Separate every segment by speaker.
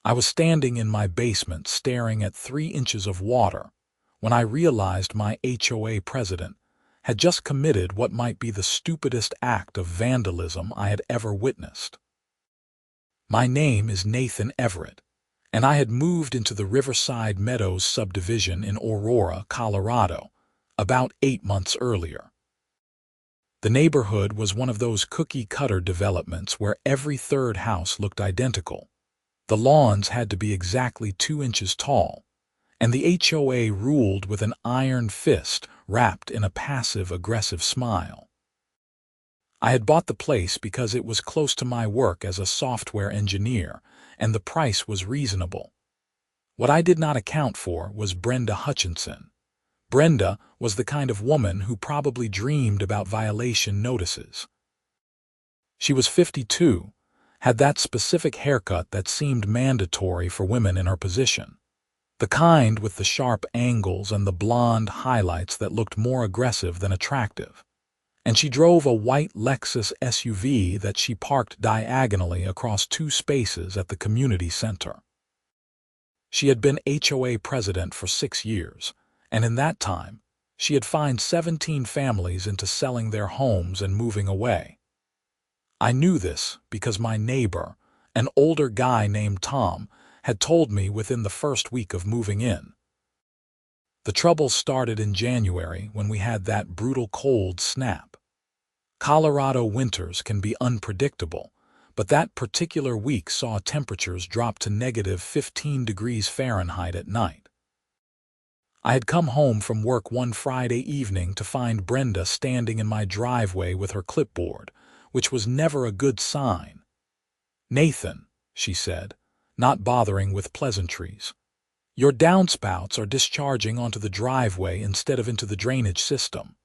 Speaker 1: I was standing in my basement staring at 3 inches of water when I realized my HOA president had just committed what might be the stupidest act of vandalism I had ever witnessed. My name is Nathan Everett, and I had moved into the Riverside Meadows subdivision in Aurora, Colorado, about 8 months earlier. The neighborhood was one of those cookie-cutter developments where every third house looked identical. The lawns had to be exactly 2 inches tall, and the HOA ruled with an iron fist wrapped in a passive-aggressive smile. I had bought the place because it was close to my work as a software engineer, and the price was reasonable. What I did not account for was Brenda Hutchinson. Brenda was the kind of woman who probably dreamed about violation notices. She was 52, had that specific haircut that seemed mandatory for women in her position, the kind with the sharp angles and the blonde highlights that looked more aggressive than attractive. And she drove a white Lexus SUV that she parked diagonally across 2 spaces at the community center. She had been HOA president for 6 years, and in that time, she had fined 17 families into selling their homes and moving away. I knew this because my neighbor, an older guy named Tom, had told me within the first week of moving in. The trouble started in January when we had that brutal cold snap. Colorado winters can be unpredictable, but that particular week saw temperatures drop to negative 15 degrees Fahrenheit at night. I had come home from work one Friday evening to find Brenda standing in my driveway with her clipboard, which was never a good sign. "Nathan," she said, not bothering with pleasantries, "your downspouts are discharging onto the driveway instead of into the drainage system."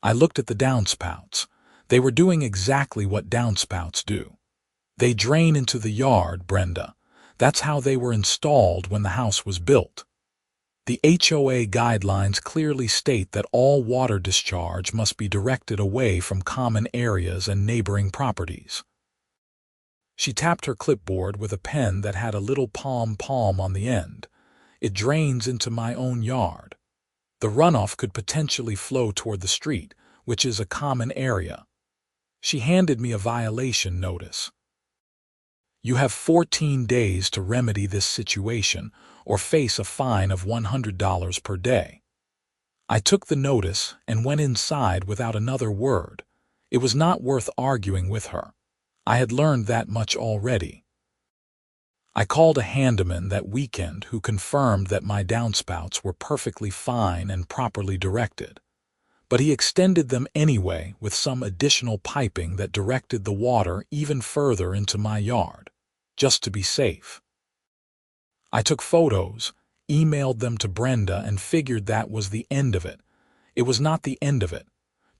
Speaker 1: I looked at the downspouts. They were doing exactly what downspouts do. They drain into the yard, Brenda. That's how they were installed when the house was built. The HOA guidelines clearly state that all water discharge must be directed away from common areas and neighboring properties. She tapped her clipboard with a pen that had a little palm on the end. "It drains into my own yard. The runoff could potentially flow toward the street, which is a common area." She handed me a violation notice. "You have 14 days to remedy this situation or face a fine of $100 per day." I took the notice and went inside without another word. It was not worth arguing with her. I had learned that much already. I called a handyman that weekend who confirmed that my downspouts were perfectly fine and properly directed, but he extended them anyway with some additional piping that directed the water even further into my yard, just to be safe. I took photos, emailed them to Brenda, and figured that was the end of it. It was not the end of it.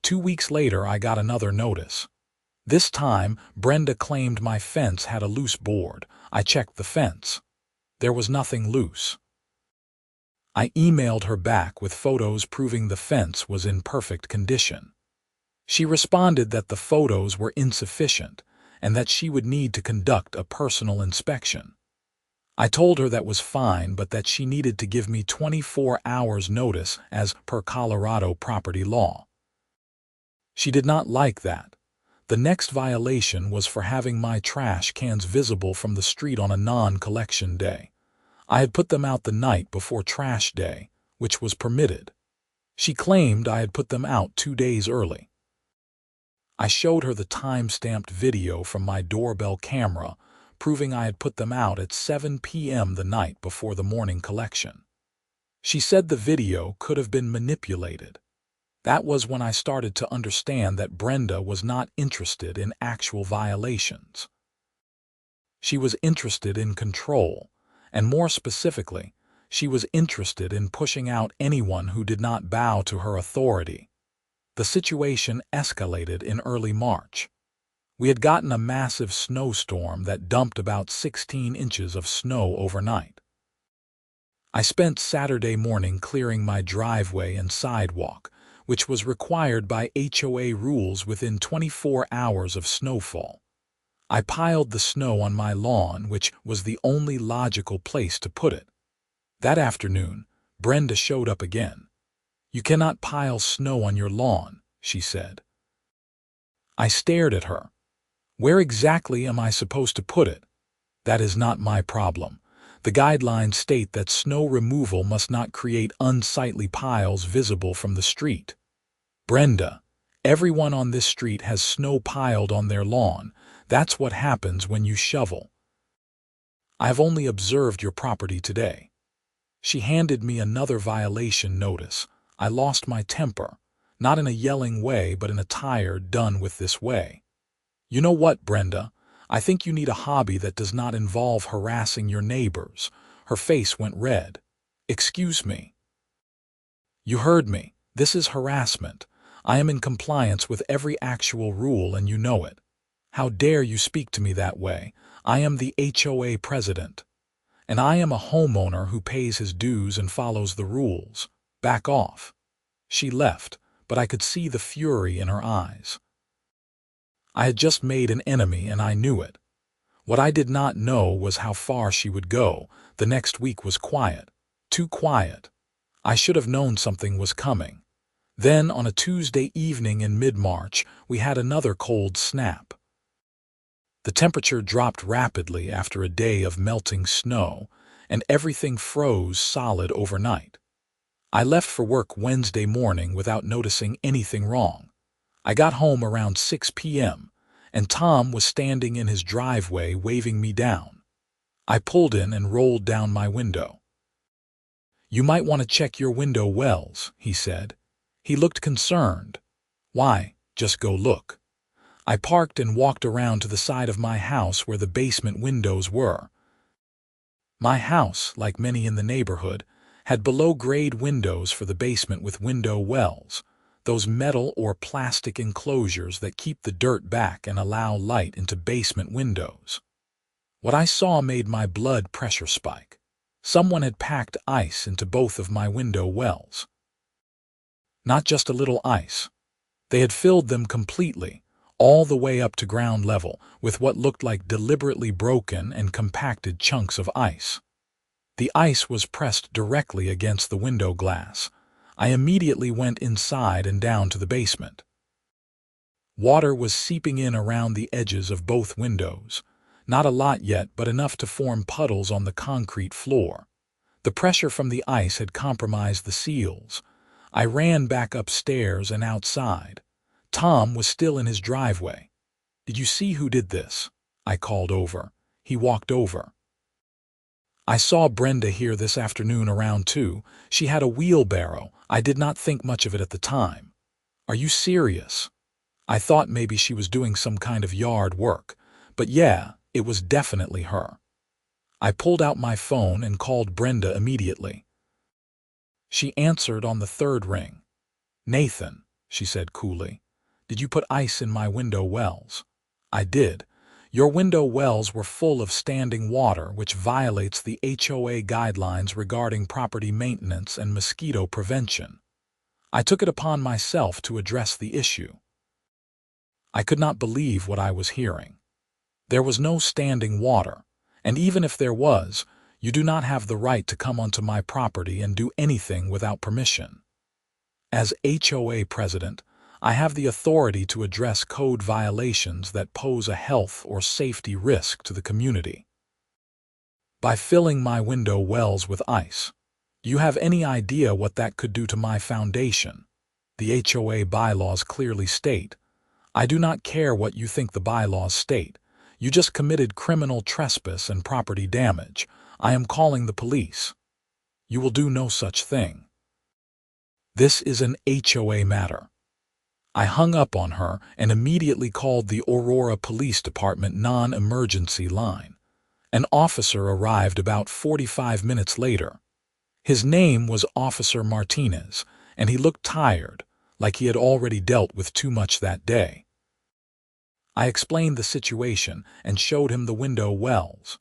Speaker 1: 2 weeks later, I got another notice. This time, Brenda claimed my fence had a loose board. I checked the fence. There was nothing loose. I emailed her back with photos proving the fence was in perfect condition. She responded that the photos were insufficient and that she would need to conduct a personal inspection. I told her that was fine, but that she needed to give me 24 hours notice as per Colorado property law. She did not like that. The next violation was for having my trash cans visible from the street on a non-collection day. I had put them out the night before trash day, which was permitted. She claimed I had put them out 2 days early. I showed her the time-stamped video from my doorbell camera, proving I had put them out at 7 p.m. the night before the morning collection. She said the video could have been manipulated. That was when I started to understand that Brenda was not interested in actual violations. She was interested in control, and more specifically, she was interested in pushing out anyone who did not bow to her authority. The situation escalated in early March. We had gotten a massive snowstorm that dumped about 16 inches of snow overnight. I spent Saturday morning clearing my driveway and sidewalk, which was required by HOA rules within 24 hours of snowfall. I piled the snow on my lawn, which was the only logical place to put it. That afternoon, Brenda showed up again. "You cannot pile snow on your lawn," she said. I stared at her. "Where exactly am I supposed to put it?" "That is not my problem. The guidelines state that snow removal must not create unsightly piles visible from the street." "Brenda, everyone on this street has snow piled on their lawn. That's what happens when you shovel." "I have only observed your property today." She handed me another violation notice. I lost my temper, not in a yelling way, but in a tired, done with this way. "You know what, Brenda? I think you need a hobby that does not involve harassing your neighbors." Her face went red. "Excuse me." "You heard me. This is harassment. I am in compliance with every actual rule, and you know it. How dare you speak to me that way? I am the HOA president. And I am a homeowner who pays his dues and follows the rules. Back off." She left, but I could see the fury in her eyes. I had just made an enemy, and I knew it. What I did not know was how far she would go. The next week was quiet. Too quiet. I should have known something was coming. Then, on a Tuesday evening in mid-March, we had another cold snap. The temperature dropped rapidly after a day of melting snow, and everything froze solid overnight. I left for work Wednesday morning without noticing anything wrong. I got home around 6 p.m., and Tom was standing in his driveway waving me down. I pulled in and rolled down my window. "You might want to check your window wells," he said. He looked concerned. "Why, just go look." I parked and walked around to the side of my house where the basement windows were. My house, like many in the neighborhood, had below-grade windows for the basement with window wells, those metal or plastic enclosures that keep the dirt back and allow light into basement windows. What I saw made my blood pressure spike. Someone had packed ice into both of my window wells. Not just a little ice. They had filled them completely, all the way up to ground level, with what looked like deliberately broken and compacted chunks of ice. The ice was pressed directly against the window glass. I immediately went inside and down to the basement. Water was seeping in around the edges of both windows. Not a lot yet, but enough to form puddles on the concrete floor. The pressure from the ice had compromised the seals. I ran back upstairs and outside. Tom was still in his driveway. "Did you see who did this?" I called over. He walked over. "I saw Brenda here this afternoon around 2. She had a wheelbarrow. I did not think much of it at the time." "Are you serious?" I thought maybe she was doing some kind of yard work. But yeah, it was definitely her. I pulled out my phone and called Brenda immediately. She answered on the third ring. "Nathan," she said coolly, "did you put ice in my window wells?" "I did. Your window wells were full of standing water, which violates the HOA guidelines regarding property maintenance and mosquito prevention. I took it upon myself to address the issue." I could not believe what I was hearing. There was no standing water, and even if there was, you do not have the right to come onto my property and do anything without permission. As HOA president, I have the authority to address code violations that pose a health or safety risk to the community. By filling my window wells with ice, do you have any idea what that could do to my foundation? The HOA bylaws clearly state, "I do not care what you think the bylaws state. You just committed criminal trespass and property damage. I am calling the police." "You will do no such thing. This is an HOA matter." I hung up on her and immediately called the Aurora Police Department non-emergency line. An officer arrived about 45 minutes later. His name was Officer Martinez, and he looked tired, like he had already dealt with too much that day. I explained the situation and showed him the window wells.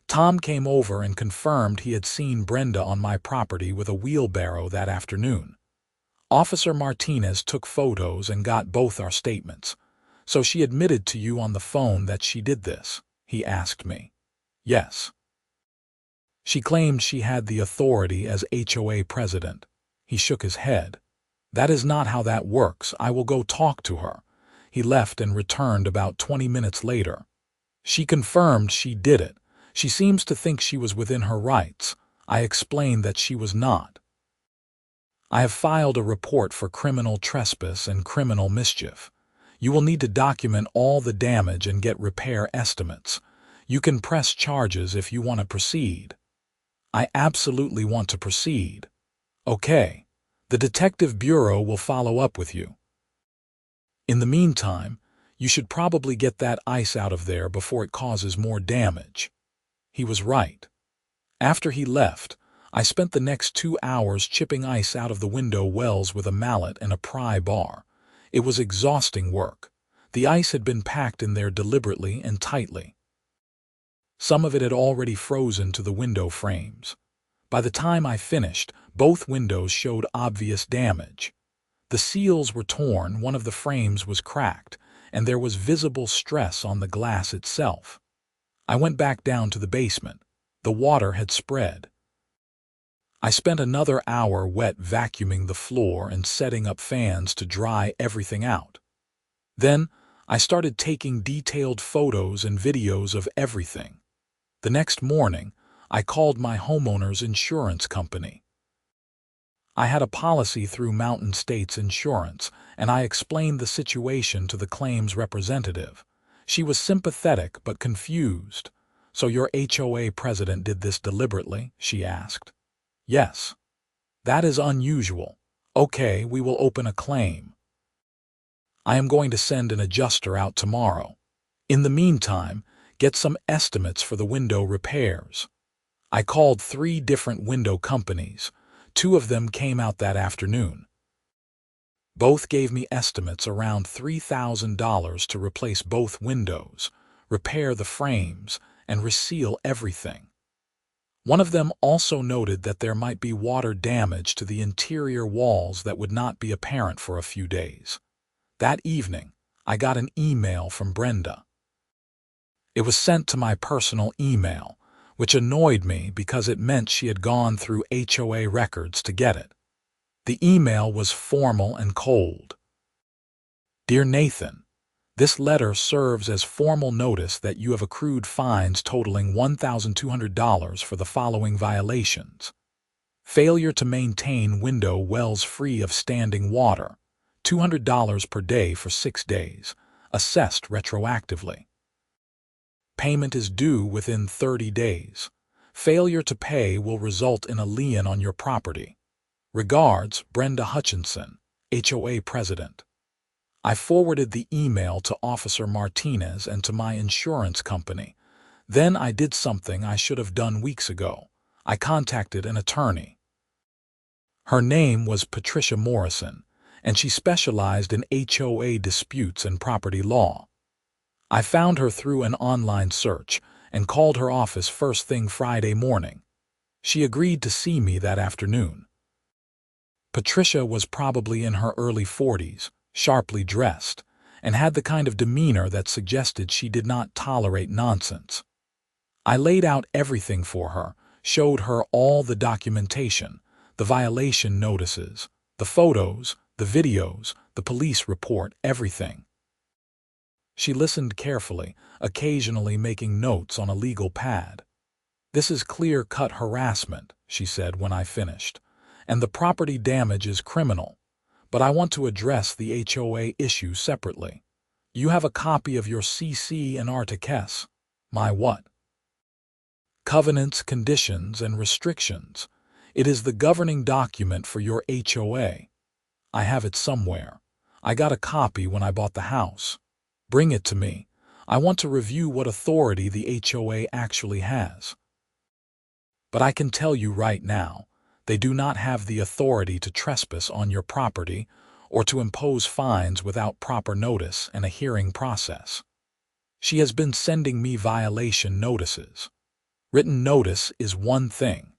Speaker 1: Tom came over and confirmed he had seen Brenda on my property with a wheelbarrow that afternoon. Officer Martinez took photos and got both our statements. So she admitted to you on the phone that she did this? He asked me. Yes. She claimed she had the authority as HOA president. He shook his head. That is not how that works. I will go talk to her. He left and returned about 20 minutes later. She confirmed she did it. She seems to think she was within her rights. I explained that she was not. I have filed a report for criminal trespass and criminal mischief. You will need to document all the damage and get repair estimates. You can press charges if you want to proceed. I absolutely want to proceed. Okay. The Detective Bureau will follow up with you. In the meantime, you should probably get that ice out of there before it causes more damage. He was right. After he left, I spent the next 2 hours chipping ice out of the window wells with a mallet and a pry bar. It was exhausting work. The ice had been packed in there deliberately and tightly. Some of it had already frozen to the window frames. By the time I finished, both windows showed obvious damage. The seals were torn, one of the frames was cracked, and there was visible stress on the glass itself. I went back down to the basement. The water had spread. I spent another hour wet vacuuming the floor and setting up fans to dry everything out. Then, I started taking detailed photos and videos of everything. The next morning, I called my homeowner's insurance company. I had a policy through Mountain States Insurance, and I explained the situation to the claims representative. She was sympathetic but confused. So your HOA president did this deliberately? She asked. Yes. That is unusual. Okay, we will open a claim. I am going to send an adjuster out tomorrow. In the meantime, get some estimates for the window repairs. I called 3 different window companies. 2 of them came out that afternoon. Both gave me estimates around $3,000 to replace both windows, repair the frames, and reseal everything. One of them also noted that there might be water damage to the interior walls that would not be apparent for a few days. That evening, I got an email from Brenda. It was sent to my personal email, which annoyed me because it meant she had gone through HOA records to get it. The email was formal and cold. Dear Nathan, this letter serves as formal notice that you have accrued fines totaling $1,200 for the following violations. Failure to maintain window wells free of standing water, $200 per day for 6 days, assessed retroactively. Payment is due within 30 days. Failure to pay will result in a lien on your property. Regards, Brenda Hutchinson, HOA President. I forwarded the email to Officer Martinez and to my insurance company. Then I did something I should have done weeks ago. I contacted an attorney. Her name was Patricia Morrison, and she specialized in HOA disputes and property law. I found her through an online search and called her office first thing Friday morning. She agreed to see me that afternoon. Patricia was probably in her early 40s, sharply dressed, and had the kind of demeanor that suggested she did not tolerate nonsense. I laid out everything for her, showed her all the documentation, the violation notices, the photos, the videos, the police report, everything. She listened carefully, occasionally making notes on a legal pad. This is clear-cut harassment, she said when I finished, and the property damage is criminal, but I want to address the HOA issue separately. You have a copy of your CC and Articus. My what? Covenants, conditions, and restrictions. It is the governing document for your HOA. I have it somewhere. I got a copy when I bought the house. Bring it to me. I want to review what authority the HOA actually has. But I can tell you right now, they do not have the authority to trespass on your property or to impose fines without proper notice and a hearing process. She has been sending me violation notices. Written notice is one thing,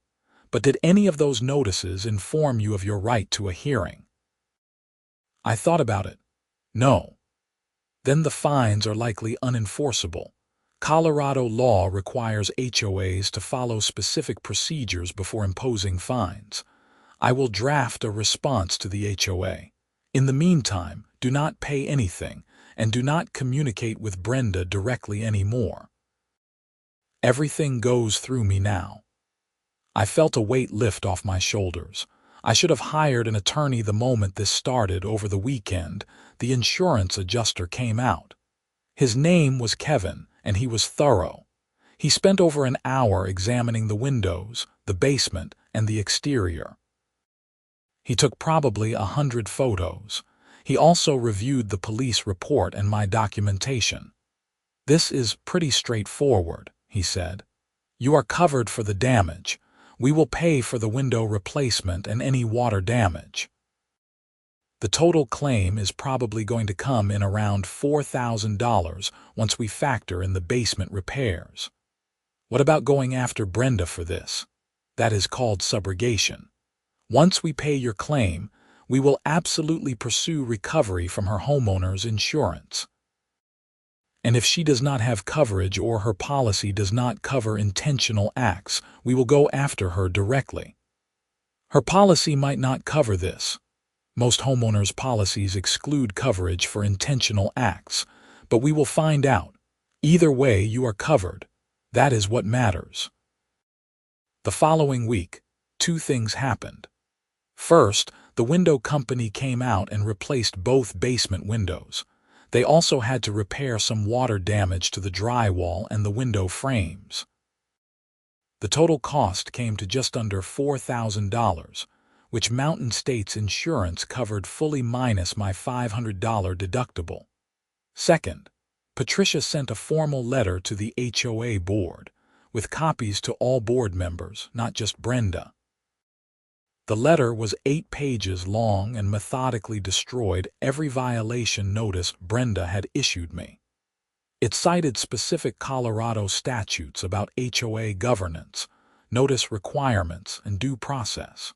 Speaker 1: but did any of those notices inform you of your right to a hearing? I thought about it. No. then the fines are likely unenforceable. Colorado law requires HOAs to follow specific procedures before imposing fines. I will draft a response to the HOA. In the meantime, do not pay anything, and do not communicate with Brenda directly anymore. Everything goes through me now. I felt a weight lift off my shoulders. I should have hired an attorney the moment this started. Over the weekend, the insurance adjuster came out. His name was Kevin, and he was thorough. He spent over an hour examining the windows, the basement, and the exterior. He took probably 100 photos. He also reviewed the police report and my documentation. "This is pretty straightforward," he said. "You are covered for the damage. We will pay for the window replacement and any water damage. The total claim is probably going to come in around $4,000 once we factor in the basement repairs. What about going after Brenda for this? That is called subrogation. Once we pay your claim, we will absolutely pursue recovery from her homeowner's insurance. And if she does not have coverage or her policy does not cover intentional acts, we will go after her directly. Her policy might not cover this. Most homeowners' policies exclude coverage for intentional acts, but we will find out. Either way, you are covered. That is what matters." The following week, 2 things happened. First, the window company came out and replaced both basement windows. They also had to repair some water damage to the drywall and the window frames. The total cost came to just under $4,000, which Mountain States Insurance covered fully minus my $500 deductible. Second, Patricia sent a formal letter to the HOA board, with copies to all board members, not just Brenda. The letter was 8 pages long and methodically destroyed every violation notice Brenda had issued me. It cited specific Colorado statutes about HOA governance, notice requirements, and due process.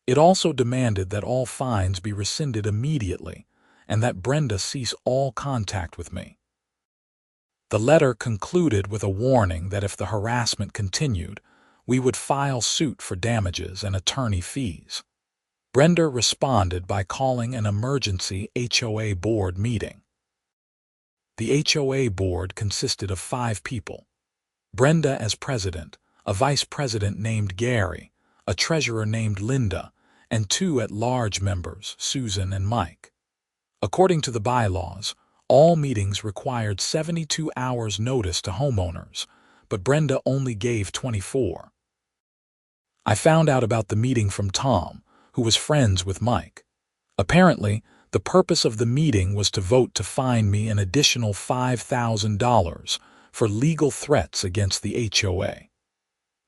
Speaker 1: It also demanded that all fines be rescinded immediately and that Brenda cease all contact with me. The letter concluded with a warning that if the harassment continued, we would file suit for damages and attorney fees. Brenda responded by calling an emergency HOA board meeting. The HOA board consisted of 5 people. Brenda as president, a vice president named Gary, a treasurer named Linda, and 2 at-large members, Susan and Mike. According to the bylaws, all meetings required 72 hours notice to homeowners, but Brenda only gave 24. I found out about the meeting from Tom, who was friends with Mike. Apparently, the purpose of the meeting was to vote to fine me an additional $5,000 for legal threats against the HOA.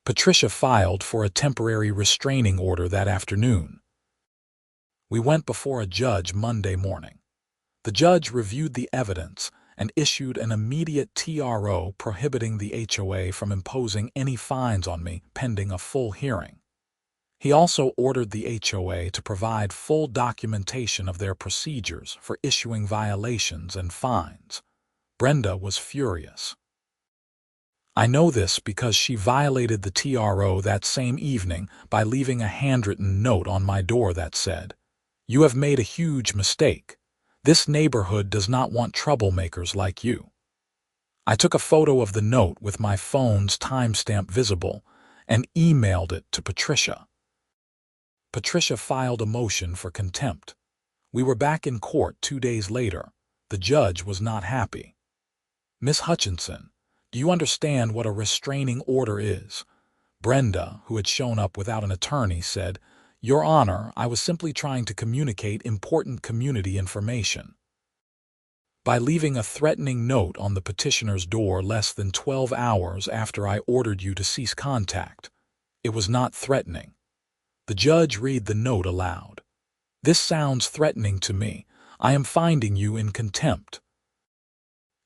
Speaker 1: Patricia filed for a temporary restraining order that afternoon. We went before a judge Monday morning. The judge reviewed the evidence and issued an immediate TRO prohibiting the HOA from imposing any fines on me pending a full hearing. He also ordered the HOA to provide full documentation of their procedures for issuing violations and fines. Brenda was furious. I know this because she violated the TRO that same evening by leaving a handwritten note on my door that said, "You have made a huge mistake. This neighborhood does not want troublemakers like you." I took a photo of the note with my phone's timestamp visible and emailed it to Patricia. Patricia filed a motion for contempt. We were back in court 2 days later. The judge was not happy. "Miss Hutchinson, do you understand what a restraining order is?" Brenda, who had shown up without an attorney, said, "Your Honor, I was simply trying to communicate important community information." By leaving a threatening note on the petitioner's door less than 12 hours after I ordered you to cease contact, it was not threatening. The judge read the note aloud. "This sounds threatening to me. I am finding you in contempt.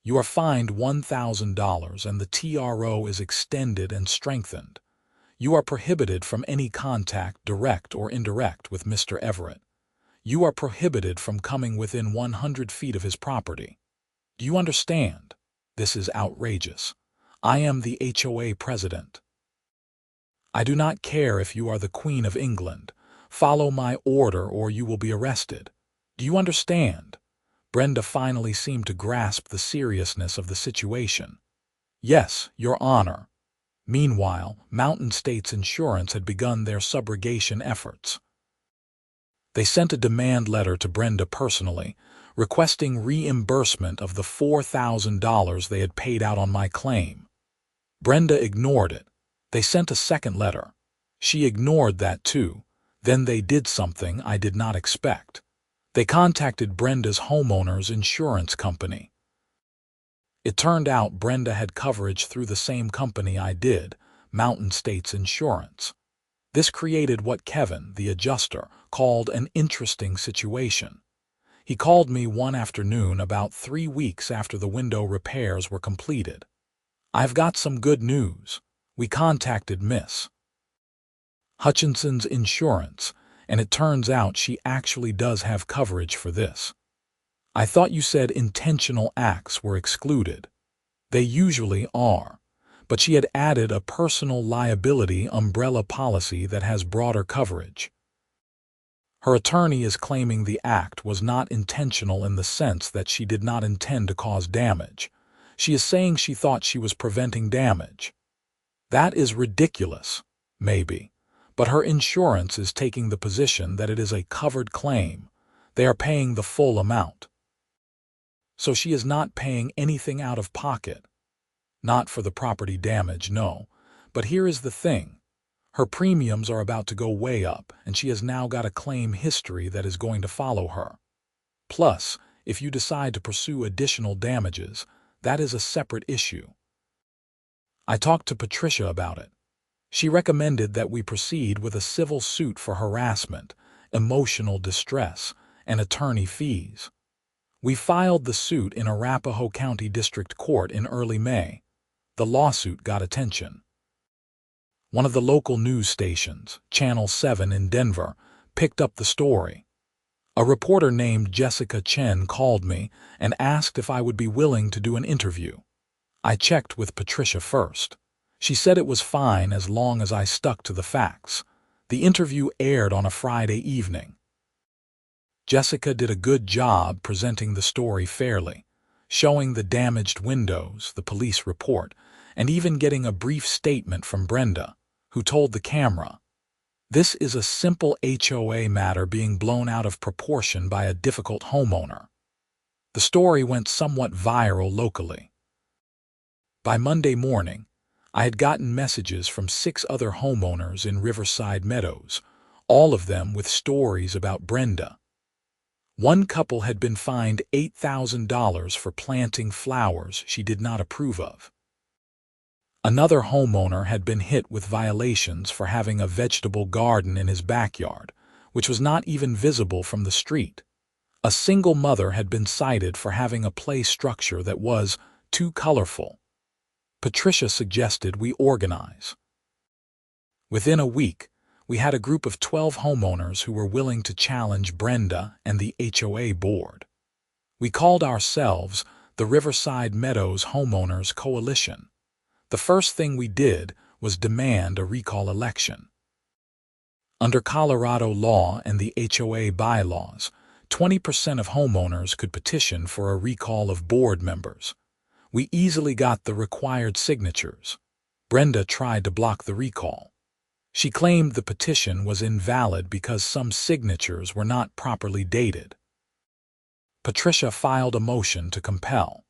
Speaker 1: You are fined $1,000 and the TRO is extended and strengthened. You are prohibited from any contact, direct or indirect, with Mr. Everett. You are prohibited from coming within 100 feet of his property. Do you understand? This is outrageous. I am the HOA president. I do not care if you are the Queen of England. Follow my order or you will be arrested. Do you understand? Brenda finally seemed to grasp the seriousness of the situation. Yes, Your Honor. Meanwhile, Mountain States Insurance had begun their subrogation efforts. They sent a demand letter to Brenda personally, requesting reimbursement of the $4,000 they had paid out on my claim. Brenda ignored it. They sent a second letter. She ignored that too. Then they did something I did not expect. They contacted Brenda's homeowner's insurance company. It turned out Brenda had coverage through the same company I did, Mountain States Insurance. This created what Kevin, the adjuster, called an interesting situation. He called me one afternoon about 3 weeks after the window repairs were completed. "I've got some good news. We contacted Miss Hutchinson's insurance, and it turns out she actually does have coverage for this. I thought you said intentional acts were excluded. They usually are, but she had added a personal liability umbrella policy that has broader coverage. Her attorney is claiming the act was not intentional in the sense that she did not intend to cause damage. She is saying she thought she was preventing damage. That is ridiculous, maybe, but her insurance is taking the position that it is a covered claim. They are paying the full amount. So she is not paying anything out of pocket. Not for the property damage, no. But here is the thing. Her premiums are about to go way up, and she has now got a claim history that is going to follow her. Plus, if you decide to pursue additional damages, that is a separate issue. I talked to Patricia about it. She recommended that we proceed with a civil suit for harassment, emotional distress, and attorney fees. We filed the suit in Arapahoe County District Court in early May. The lawsuit got attention. One of the local news stations, Channel 7 in Denver, picked up the story. A reporter named Jessica Chen called me and asked if I would be willing to do an interview. I checked with Patricia first. She said it was fine as long as I stuck to the facts. The interview aired on a Friday evening. Jessica did a good job presenting the story fairly, showing the damaged windows, the police report, and even getting a brief statement from Brenda, who told the camera, "This is a simple HOA matter being blown out of proportion by a difficult homeowner." The story went somewhat viral locally. By Monday morning, I had gotten messages from 6 other homeowners in Riverside Meadows, all of them with stories about Brenda. One couple had been fined $8,000 for planting flowers she did not approve of. Another homeowner had been hit with violations for having a vegetable garden in his backyard, which was not even visible from the street. A single mother had been cited for having a play structure that was too colorful. Patricia suggested we organize. Within a week, we had a group of 12 homeowners who were willing to challenge Brenda and the HOA board. We called ourselves the Riverside Meadows Homeowners Coalition. The first thing we did was demand a recall election. Under Colorado law and the HOA bylaws, 20% of homeowners could petition for a recall of board members. We easily got the required signatures. Brenda tried to block the recall. She claimed the petition was invalid because some signatures were not properly dated. Patricia filed a motion to compel.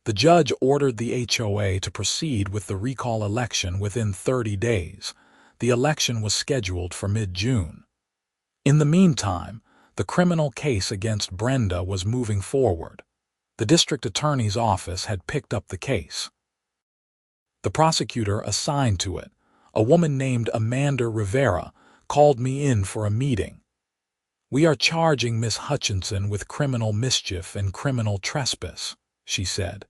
Speaker 1: The judge ordered the HOA to proceed with the recall election within 30 days. The election was scheduled for mid-June. In the meantime, the criminal case against Brenda was moving forward. The district attorney's office had picked up the case. The prosecutor assigned to it, a woman named Amanda Rivera, called me in for a meeting. "We are charging Miss Hutchinson with criminal mischief and criminal trespass," she said.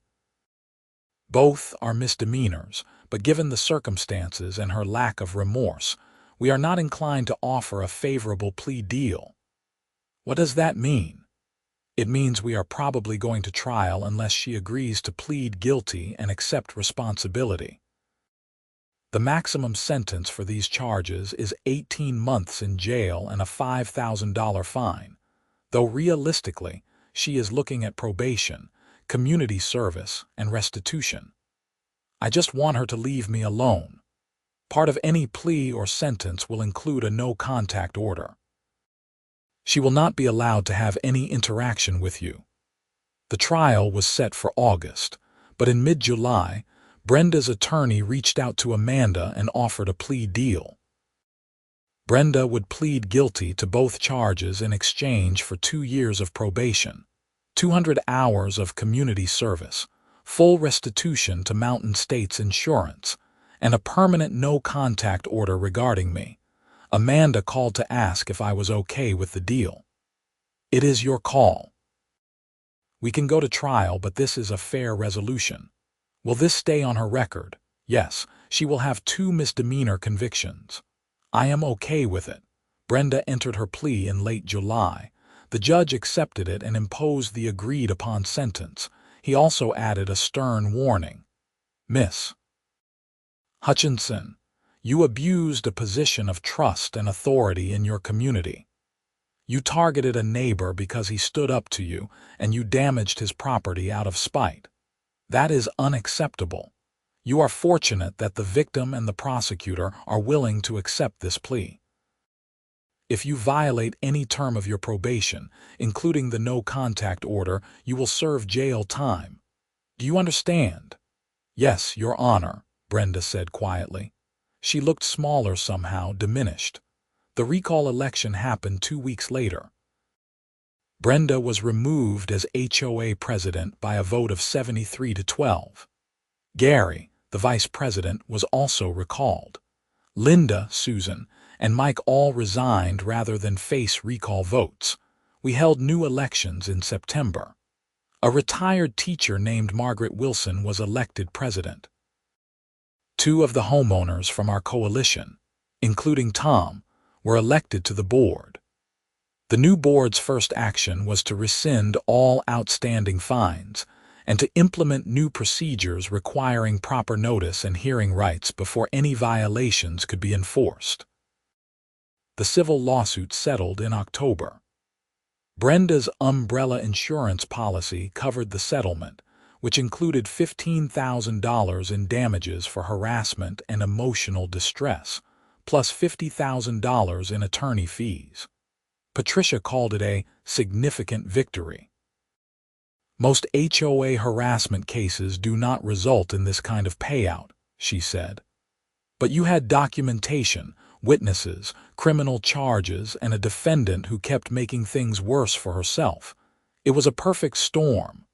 Speaker 1: "Both are misdemeanors, but given the circumstances and her lack of remorse, we are not inclined to offer a favorable plea deal." "What does that mean?" It means we are probably going to trial unless she agrees to plead guilty and accept responsibility. The maximum sentence for these charges is 18 months in jail and a $5,000 fine, though realistically, she is looking at probation, community service, and restitution. I just want her to leave me alone. Part of any plea or sentence will include a no-contact order. She will not be allowed to have any interaction with you. The trial was set for August, but in mid-July, Brenda's attorney reached out to Amanda and offered a plea deal. Brenda would plead guilty to both charges in exchange for 2 years of probation, 200 hours of community service, full restitution to Mountain States Insurance, and a permanent no-contact order regarding me. Amanda called to ask if I was okay with the deal. It is your call. We can go to trial, but this is a fair resolution. Will this stay on her record? Yes, she will have 2 misdemeanor convictions. I am okay with it. Brenda entered her plea in late July. The judge accepted it and imposed the agreed-upon sentence. He also added a stern warning. Miss Hutchinson, you abused a position of trust and authority in your community. You targeted a neighbor because he stood up to you, and you damaged his property out of spite. That is unacceptable. You are fortunate that the victim and the prosecutor are willing to accept this plea. If you violate any term of your probation, including the no-contact order, you will serve jail time. Do you understand? Yes, Your Honor, Brenda said quietly. She looked smaller somehow, diminished. The recall election happened 2 weeks later. Brenda was removed as HOA president by a vote of 73-12. Gary, the vice president, was also recalled. Linda, Susan, and Mike all resigned rather than face recall votes. We held new elections in September. A retired teacher named Margaret Wilson was elected president. 2 of the homeowners from our coalition, including Tom, were elected to the board. The new board's first action was to rescind all outstanding fines and to implement new procedures requiring proper notice and hearing rights before any violations could be enforced. The civil lawsuit settled in October. Brenda's umbrella insurance policy covered the settlement, which included $15,000 in damages for harassment and emotional distress, plus $50,000 in attorney fees. Patricia called it a significant victory. Most HOA harassment cases do not result in this kind of payout, she said. But you had documentation, witnesses, criminal charges, and a defendant who kept making things worse for herself. It was a perfect storm.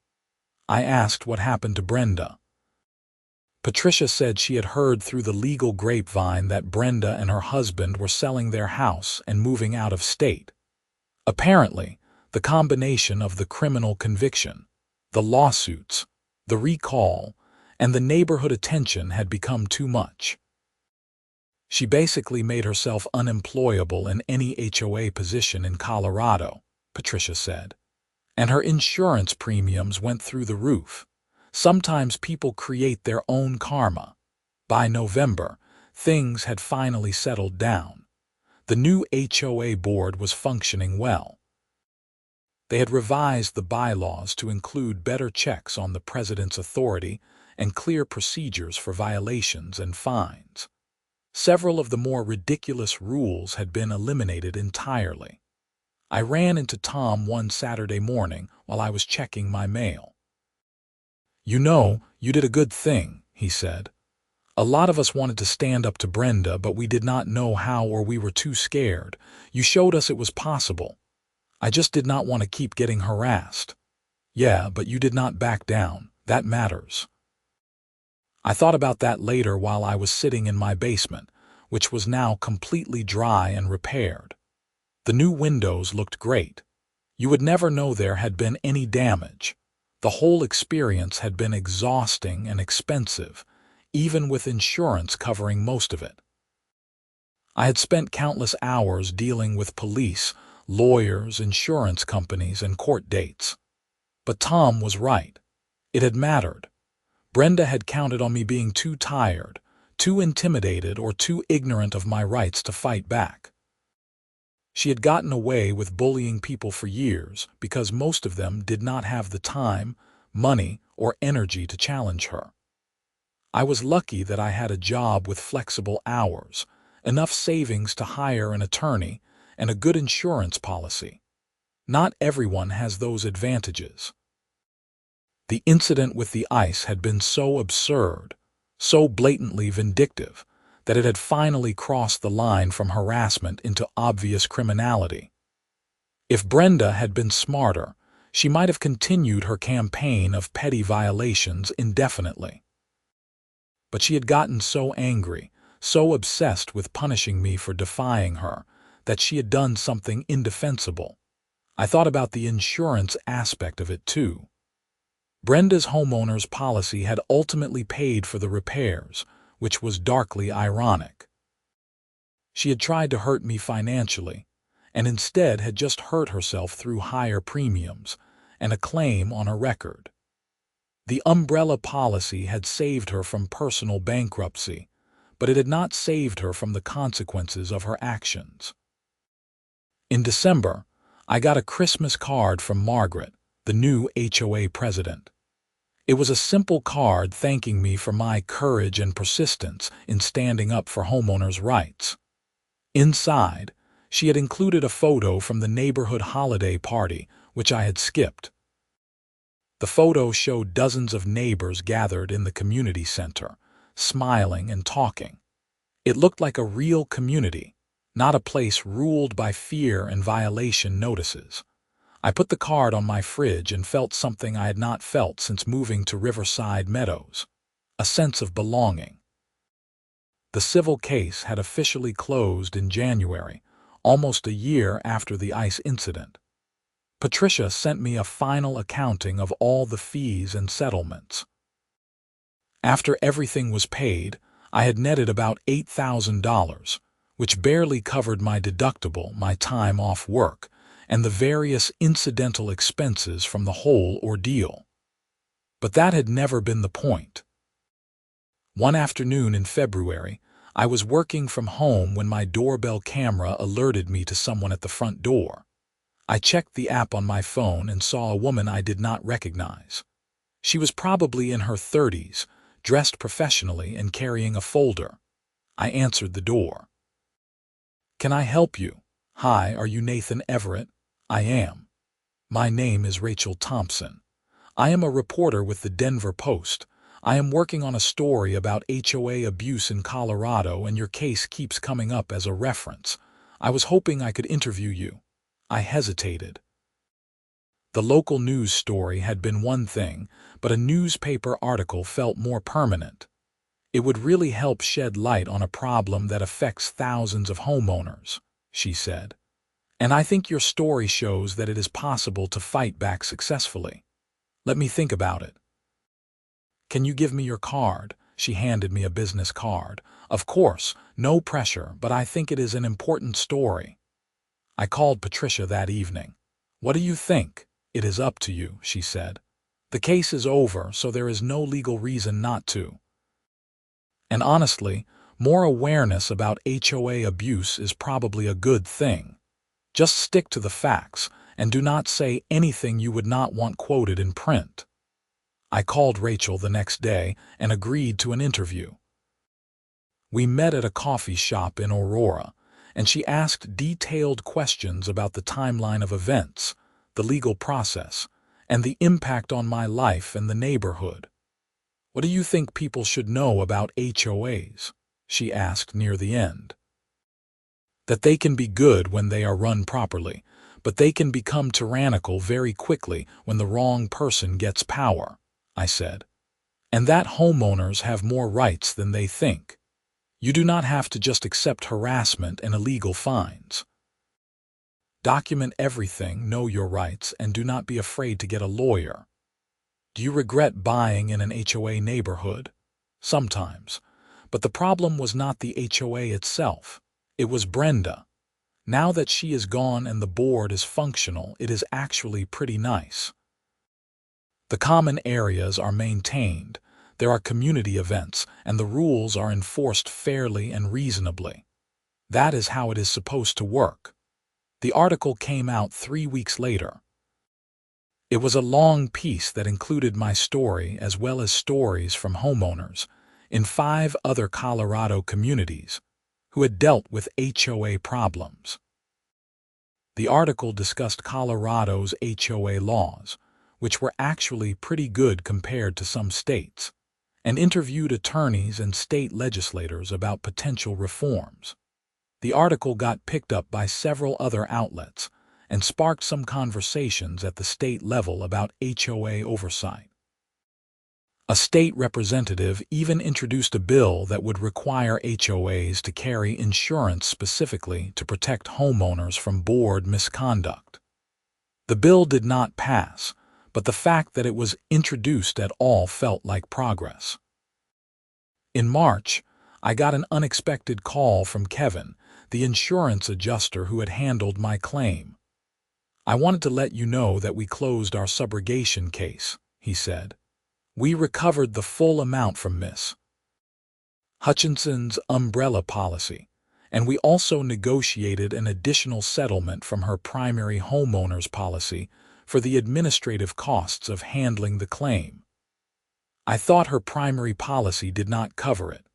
Speaker 1: I asked what happened to Brenda. Patricia said she had heard through the legal grapevine that Brenda and her husband were selling their house and moving out of state. Apparently, the combination of the criminal conviction, the lawsuits, the recall, and the neighborhood attention had become too much. She basically made herself unemployable in any HOA position in Colorado, Patricia said. And her insurance premiums went through the roof. Sometimes people create their own karma. By November, things had finally settled down. The new HOA board was functioning well. They had revised the bylaws to include better checks on the president's authority and clear procedures for violations and fines. Several of the more ridiculous rules had been eliminated entirely. I ran into Tom one Saturday morning while I was checking my mail. "You know, you did a good thing," he said. "A lot of us wanted to stand up to Brenda, but we did not know how, or we were too scared. You showed us it was possible. I just did not want to keep getting harassed." "Yeah, but you did not back down. That matters." I thought about that later while I was sitting in my basement, which was now completely dry and repaired. The new windows looked great. You would never know there had been any damage. The whole experience had been exhausting and expensive, even with insurance covering most of it. I had spent countless hours dealing with police, lawyers, insurance companies, and court dates. But Tom was right. It had mattered. Brenda had counted on me being too tired, too intimidated, or too ignorant of my rights to fight back. She had gotten away with bullying people for years because most of them did not have the time, money, or energy to challenge her. I was lucky that I had a job with flexible hours, enough savings to hire an attorney, and a good insurance policy. Not everyone has those advantages. The incident with the ice had been so absurd, so blatantly vindictive, that it had finally crossed the line from harassment into obvious criminality. If Brenda had been smarter, she might have continued her campaign of petty violations indefinitely. But she had gotten so angry, so obsessed with punishing me for defying her, that she had done something indefensible. I thought about the insurance aspect of it too. Brenda's homeowner's policy had ultimately paid for the repairs, which was darkly ironic. She had tried to hurt me financially, and instead had just hurt herself through higher premiums and a claim on her record. The umbrella policy had saved her from personal bankruptcy, but it had not saved her from the consequences of her actions. In December, I got a Christmas card from Margaret, the new HOA president. It was a simple card thanking me for my courage and persistence in standing up for homeowners' rights. Inside, she had included a photo from the neighborhood holiday party, which I had skipped. The photo showed dozens of neighbors gathered in the community center, smiling and talking. It looked like a real community, not a place ruled by fear and violation notices. I put the card on my fridge and felt something I had not felt since moving to Riverside Meadows, a sense of belonging. The civil case had officially closed in January, almost a year after the ice incident. Patricia sent me a final accounting of all the fees and settlements. After everything was paid, I had netted about $8,000, which barely covered my deductible, my time off work, and the various incidental expenses from the whole ordeal. But that had never been the point. One afternoon in February, I was working from home when my doorbell camera alerted me to someone at the front door. I checked the app on my phone and saw a woman I did not recognize. She was probably in her 30s, dressed professionally and carrying a folder. I answered the door. "Can I help you?" "Hi, are you Nathan Everett?" "I am." "My name is Rachel Thompson. I am a reporter with the Denver Post. I am working on a story about HOA abuse in Colorado, and your case keeps coming up as a reference. I was hoping I could interview you." I hesitated. The local news story had been one thing, but a newspaper article felt more permanent. It would really help shed light on a problem that affects thousands of homeowners, she said. "And I think your story shows that it is possible to fight back successfully. Let me think about it." "Can you give me your card?" She handed me a business card. "Of course, no pressure, but I think it is an important story." I called Patricia that evening. "What do you think?" "It is up to you," she said. "The case is over, so there is no legal reason not to. And honestly, more awareness about HOA abuse is probably a good thing. Just stick to the facts and do not say anything you would not want quoted in print." I called Rachel the next day and agreed to an interview. We met at a coffee shop in Aurora, and she asked detailed questions about the timeline of events, the legal process, and the impact on my life and the neighborhood. "What do you think people should know about HOAs?" she asked near the end. "That they can be good when they are run properly, but they can become tyrannical very quickly when the wrong person gets power," I said. "And that homeowners have more rights than they think. You do not have to just accept harassment and illegal fines. Document everything, know your rights, and do not be afraid to get a lawyer." "Do you regret buying in an HOA neighborhood?" "Sometimes. But the problem was not the HOA itself. It was Brenda. Now that she is gone and the board is functional, it is actually pretty nice. The common areas are maintained, there are community events, and the rules are enforced fairly and reasonably. That is how it is supposed to work. The article came out 3 weeks later. It was a long piece that included my story as well as stories from homeowners in 5 other Colorado communities who had dealt with HOA problems. The article discussed Colorado's HOA laws, which were actually pretty good compared to some states, and interviewed attorneys and state legislators about potential reforms. The article got picked up by several other outlets and sparked some conversations at the state level about HOA oversight. A state representative even introduced a bill that would require HOAs to carry insurance specifically to protect homeowners from board misconduct. The bill did not pass, but the fact that it was introduced at all felt like progress. In March, I got an unexpected call from Kevin, the insurance adjuster who had handled my claim. "I wanted to let you know that we closed our subrogation case," he said. "We recovered the full amount from Miss Hutchinson's umbrella policy, and we also negotiated an additional settlement from her primary homeowner's policy for the administrative costs of handling the claim. I thought her primary policy did not cover it.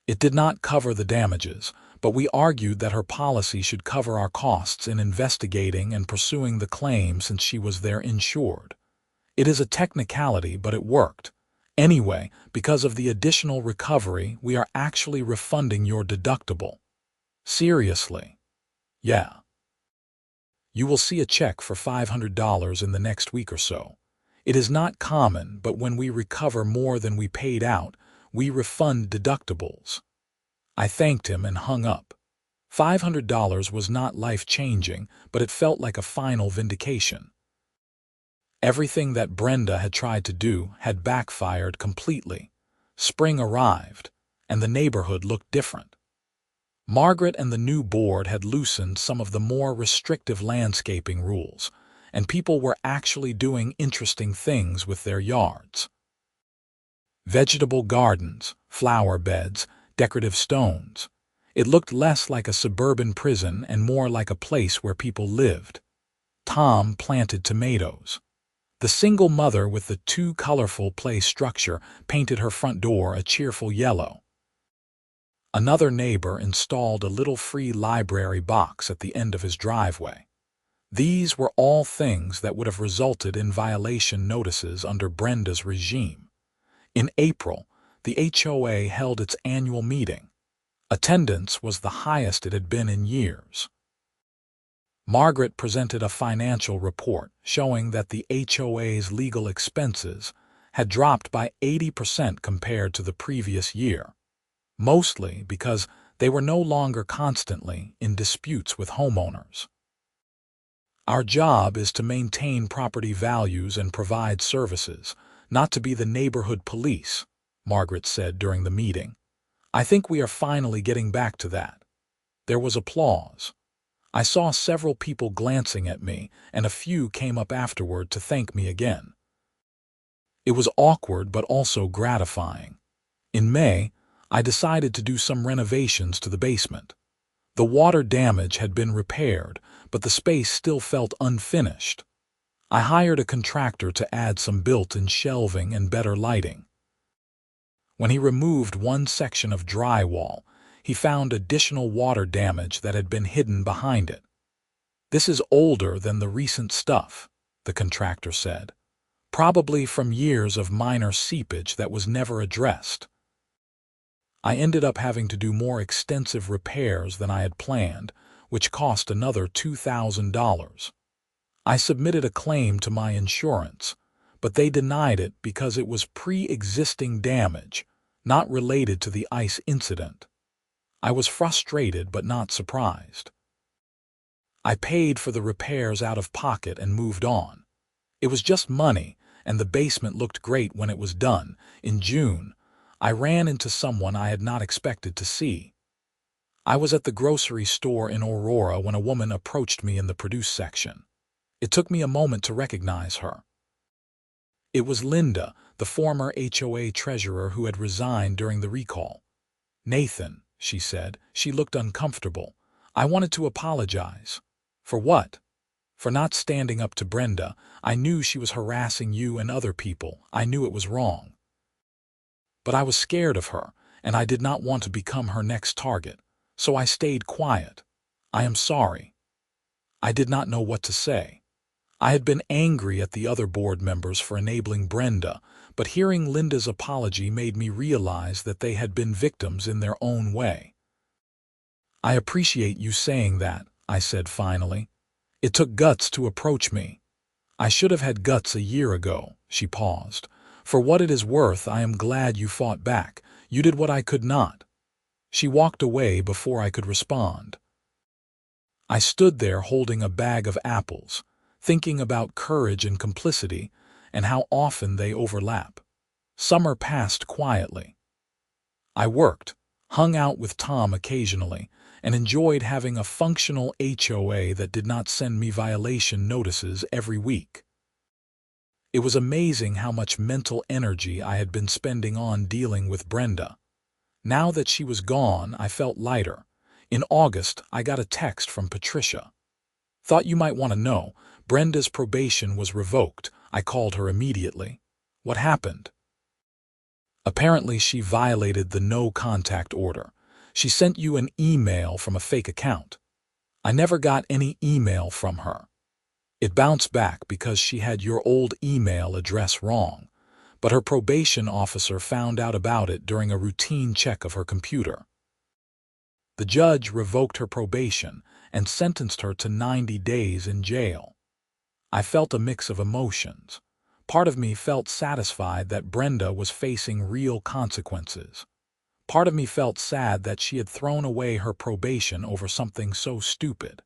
Speaker 1: It did not cover the damages, but we argued that her policy should cover our costs in investigating and pursuing the claim since she was their insured. It is a technicality, but it worked. Anyway, because of the additional recovery, we are actually refunding your deductible." "Seriously?" "Yeah. You will see a check for $500 in the next week or so. It is not common, but when we recover more than we paid out, we refund deductibles." I thanked him and hung up. $500 was not life-changing, but it felt like a final vindication. Everything that Brenda had tried to do had backfired completely. Spring arrived, and the neighborhood looked different. Margaret and the new board had loosened some of the more restrictive landscaping rules, and people were actually doing interesting things with their yards. Vegetable gardens, flower beds, decorative stones. It looked less like a suburban prison and more like a place where people lived. Tom planted tomatoes. The single mother with the too colorful play structure painted her front door a cheerful yellow. Another neighbor installed a little free library box at the end of his driveway. These were all things that would have resulted in violation notices under Brenda's regime. In April, the HOA held its annual meeting. Attendance was the highest it had been in years. Margaret presented a financial report showing that the HOA's legal expenses had dropped by 80% compared to the previous year, mostly because they were no longer constantly in disputes with homeowners. "Our job is to maintain property values and provide services, not to be the neighborhood police," Margaret said during the meeting. "I think we are finally getting back to that." There was applause. I saw several people glancing at me, and a few came up afterward to thank me again. It was awkward but also gratifying. In May, I decided to do some renovations to the basement. The water damage had been repaired, but the space still felt unfinished. I hired a contractor to add some built-in shelving and better lighting. When he removed one section of drywall, he found additional water damage that had been hidden behind it. "This is older than the recent stuff," the contractor said, "probably from years of minor seepage that was never addressed." I ended up having to do more extensive repairs than I had planned, which cost another $2,000. I submitted a claim to my insurance, but they denied it because it was pre-existing damage, not related to the ice incident. I was frustrated but not surprised. I paid for the repairs out of pocket and moved on. It was just money, and the basement looked great when it was done. In June, I ran into someone I had not expected to see. I was at the grocery store in Aurora when a woman approached me in the produce section. It took me a moment to recognize her. It was Linda, the former HOA treasurer who had resigned during the recall. "Nathan," she said. She looked uncomfortable. "I wanted to apologize." "For what?" "For not standing up to Brenda. I knew she was harassing you and other people. I knew it was wrong. But I was scared of her, and I did not want to become her next target. So I stayed quiet. I am sorry." I did not know what to say. I had been angry at the other board members for enabling Brenda, but hearing Linda's apology made me realize that they had been victims in their own way. "I appreciate you saying that," I said finally. "It took guts to approach me." "I should have had guts a year ago," she paused. "For what it is worth, I am glad you fought back. You did what I could not." She walked away before I could respond. I stood there holding a bag of apples, thinking about courage and complicity and how often they overlap. Summer passed quietly. I worked, hung out with Tom occasionally, and enjoyed having a functional HOA that did not send me violation notices every week. It was amazing how much mental energy I had been spending on dealing with Brenda. Now that she was gone, I felt lighter. In August, I got a text from Patricia. "Thought you might want to know. Brenda's probation was revoked." I called her immediately. "What happened?" "Apparently she violated the no-contact order. She sent you an email from a fake account." "I never got any email from her. It bounced back because she had your old email address wrong, but her probation officer found out about it during a routine check of her computer. The judge revoked her probation and sentenced her to 90 days in jail." I felt a mix of emotions. Part of me felt satisfied that Brenda was facing real consequences. Part of me felt sad that she had thrown away her probation over something so stupid.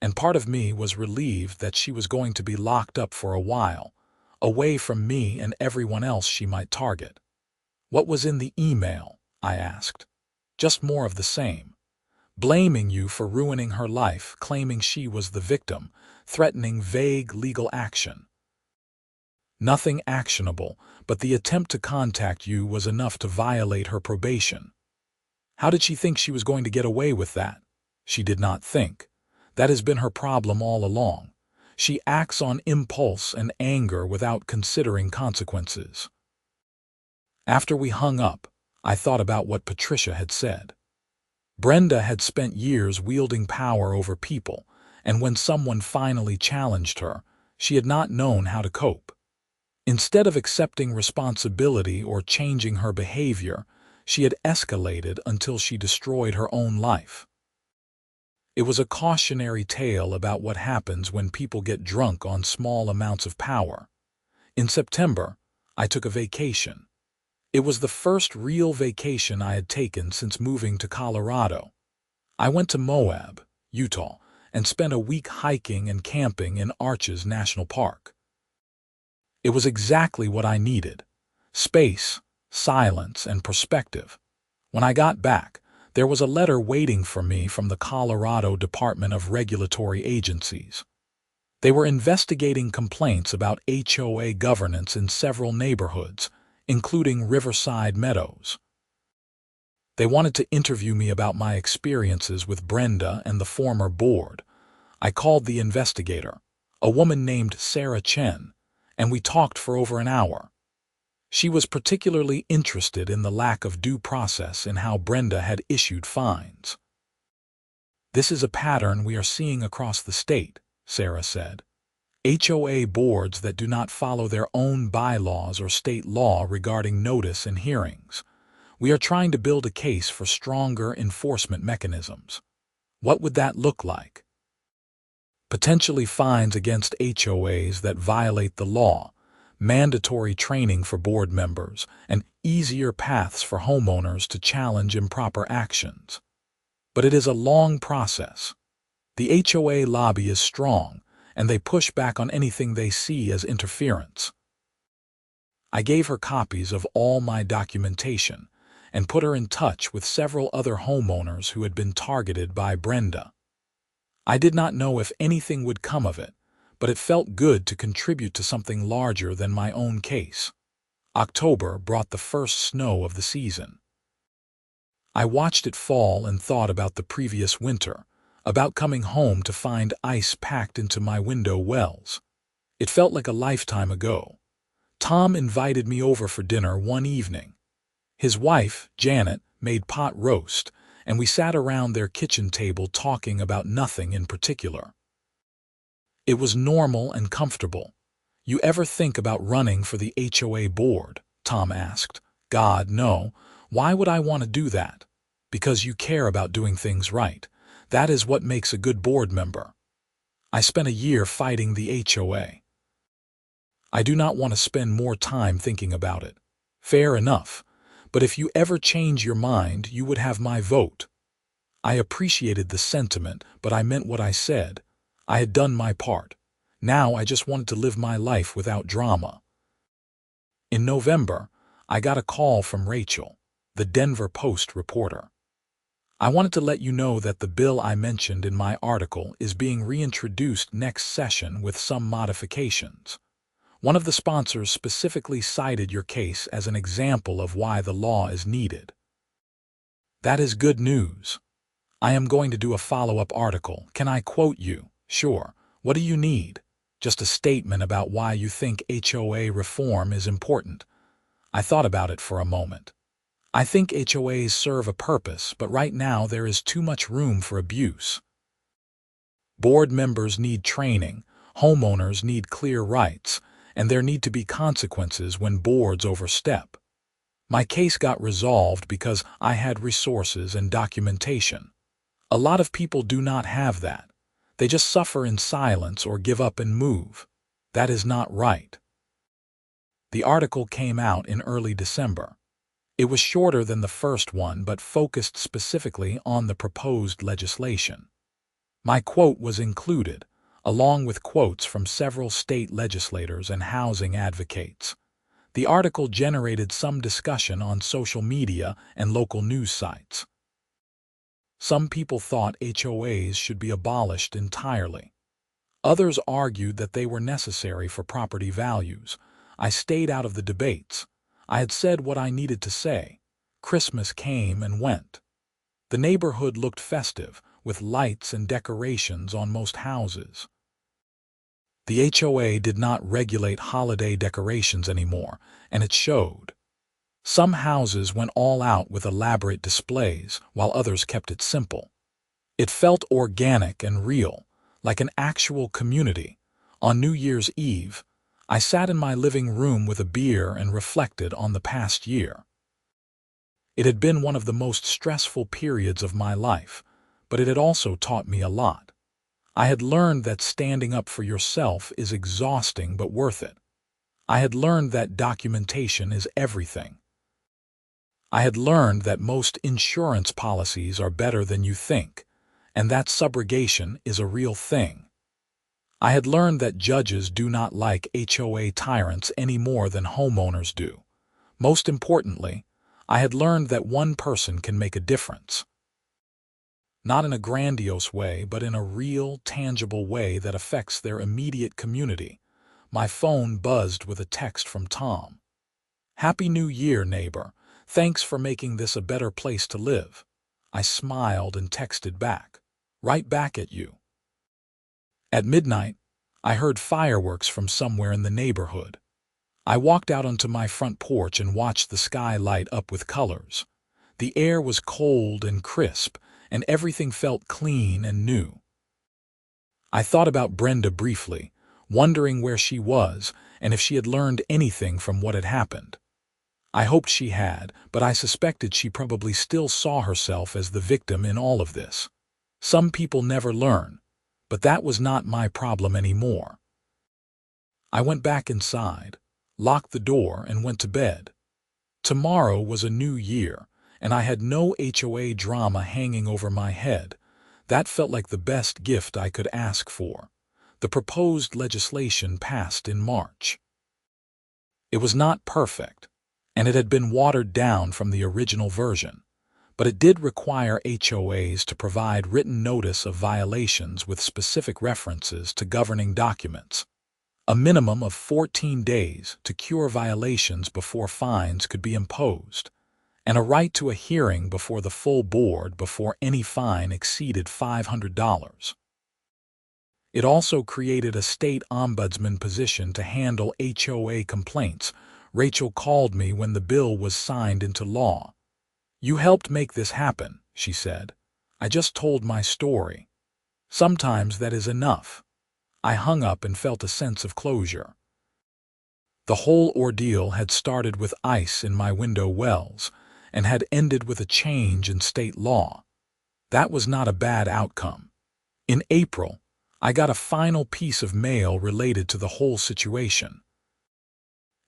Speaker 1: And part of me was relieved that she was going to be locked up for a while, away from me and everyone else she might target. "What was in the email?" I asked. "Just more of the same. Blaming you for ruining her life, claiming she was the victim, threatening vague legal action. Nothing actionable, but the attempt to contact you was enough to violate her probation." "How did she think she was going to get away with that?" "She did not think. That has been her problem all along. She acts on impulse and anger without considering consequences." After we hung up, I thought about what Patricia had said. Brenda had spent years wielding power over people, and when someone finally challenged her, she had not known how to cope. Instead of accepting responsibility or changing her behavior, she had escalated until she destroyed her own life. It was a cautionary tale about what happens when people get drunk on small amounts of power. In September, I took a vacation. It was the first real vacation I had taken since moving to Colorado. I went to Moab, Utah, and spent a week hiking and camping in Arches National Park. It was exactly what I needed: space, silence, and perspective. When I got back, there was a letter waiting for me from the Colorado Department of Regulatory Agencies. They were investigating complaints about HOA governance in several neighborhoods, including Riverside Meadows. They wanted to interview me about my experiences with Brenda and the former board. I called the investigator, a woman named Sarah Chen, and we talked for over an hour. She was particularly interested in the lack of due process in how Brenda had issued fines. "This is a pattern we are seeing across the state," Sarah said. "HOA boards that do not follow their own bylaws or state law regarding notice and hearings. We are trying to build a case for stronger enforcement mechanisms." "What would that look like?" "Potentially fines against HOAs that violate the law, mandatory training for board members, and easier paths for homeowners to challenge improper actions. But it is a long process. The HOA lobby is strong, and they push back on anything they see as interference." I gave her copies of all my documentation, and put her in touch with several other homeowners who had been targeted by Brenda. I did not know if anything would come of it, but it felt good to contribute to something larger than my own case. October brought the first snow of the season. I watched it fall and thought about the previous winter, about coming home to find ice packed into my window wells. It felt like a lifetime ago. Tom invited me over for dinner one evening. His wife, Janet, made pot roast, and we sat around their kitchen table talking about nothing in particular. It was normal and comfortable. "You ever think about running for the HOA board?" Tom asked. "God, no. Why would I want to do that?" "Because you care about doing things right. That is what makes a good board member." "I spent a year fighting the HOA. I do not want to spend more time thinking about it." "Fair enough. But if you ever change your mind, you would have my vote." I appreciated the sentiment, but I meant what I said. I had done my part. Now I just wanted to live my life without drama. In November, I got a call from Rachel, the Denver Post reporter. "I wanted to let you know that the bill I mentioned in my article is being reintroduced next session with some modifications. One of the sponsors specifically cited your case as an example of why the law is needed." "That is good news. I am going to do a follow-up article. Can I quote you?" "Sure. What do you need?" "Just a statement about why you think HOA reform is important." I thought about it for a moment. "I think HOAs serve a purpose, but right now there is too much room for abuse. Board members need training, homeowners need clear rights, and there need to be consequences when boards overstep." My case got resolved because I had resources and documentation. A lot of people do not have that. They just suffer in silence or give up and move. That is not right. The article came out in early December. It was shorter than the first one but focused specifically on the proposed legislation. My quote was included, along with quotes from several state legislators and housing advocates. The article generated some discussion on social media and local news sites. Some people thought HOAs should be abolished entirely. Others argued that they were necessary for property values. I stayed out of the debates. I had said what I needed to say. Christmas came and went. The neighborhood looked festive, with lights and decorations on most houses. The HOA did not regulate holiday decorations anymore, and it showed. Some houses went all out with elaborate displays, while others kept it simple. It felt organic and real, like an actual community. On New Year's Eve, I sat in my living room with a beer and reflected on the past year. It had been one of the most stressful periods of my life, but it had also taught me a lot. I had learned that standing up for yourself is exhausting but worth it. I had learned that documentation is everything. I had learned that most insurance policies are better than you think, and that subrogation is a real thing. I had learned that judges do not like HOA tyrants any more than homeowners do. Most importantly, I had learned that one person can make a difference. Not in a grandiose way, but in a real, tangible way that affects their immediate community. My phone buzzed with a text from Tom. "Happy New Year, neighbor. Thanks for making this a better place to live." I smiled and texted back. "Right back at you." At midnight, I heard fireworks from somewhere in the neighborhood. I walked out onto my front porch and watched the sky light up with colors. The air was cold and crisp, and everything felt clean and new. I thought about Brenda briefly, wondering where she was and if she had learned anything from what had happened. I hoped she had, but I suspected she probably still saw herself as the victim in all of this. Some people never learn, but that was not my problem anymore. I went back inside, locked the door, and went to bed. Tomorrow was a new year, and I had no HOA drama hanging over my head. That felt like the best gift I could ask for. The proposed legislation passed in March. It was not perfect. and it had been watered down from the original version, but it did require HOAs to provide written notice of violations with specific references to governing documents, a minimum of 14 days to cure violations before fines could be imposed, and a right to a hearing before the full board before any fine exceeded $500. It also created a state ombudsman position to handle HOA complaints. Rachel called me when the bill was signed into law. "You helped make this happen," she said. "I just told my story. Sometimes that is enough." I hung up and felt a sense of closure. The whole ordeal had started with ice in my window wells and had ended with a change in state law. That was not a bad outcome. In April, I got a final piece of mail related to the whole situation.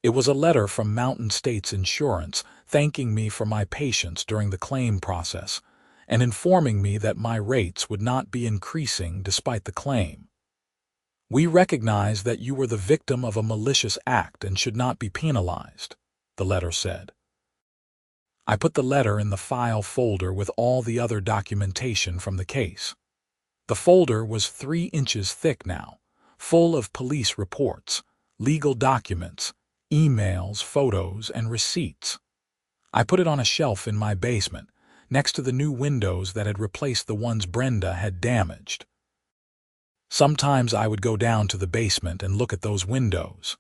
Speaker 1: It was a letter from Mountain States Insurance thanking me for my patience during the claim process and informing me that my rates would not be increasing despite the claim. "We recognize that you were the victim of a malicious act and should not be penalized," the letter said. I put the letter in the file folder with all the other documentation from the case. The folder was 3 inches thick now, full of police reports, legal documents, emails, photos, and receipts. I put it on a shelf in my basement, next to the new windows that had replaced the ones Brenda had damaged. Sometimes I would go down to the basement and look at those windows.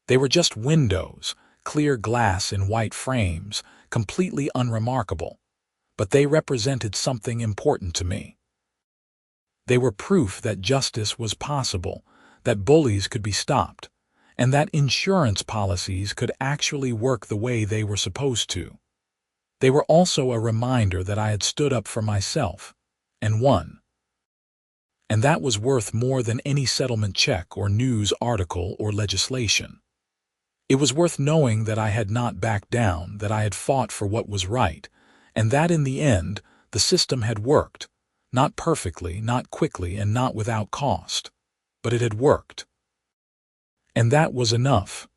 Speaker 1: They were just windows, clear glass in white frames, completely unremarkable, but they represented something important to me. They were proof that justice was possible, that bullies could be stopped, and that insurance policies could actually work the way they were supposed to. They were also a reminder that I had stood up for myself, and won. And that was worth more than any settlement check or news article or legislation. It was worth knowing that I had not backed down, that I had fought for what was right, and that in the end, the system had worked. Not perfectly, not quickly, and not without cost, but it had worked. And that was enough.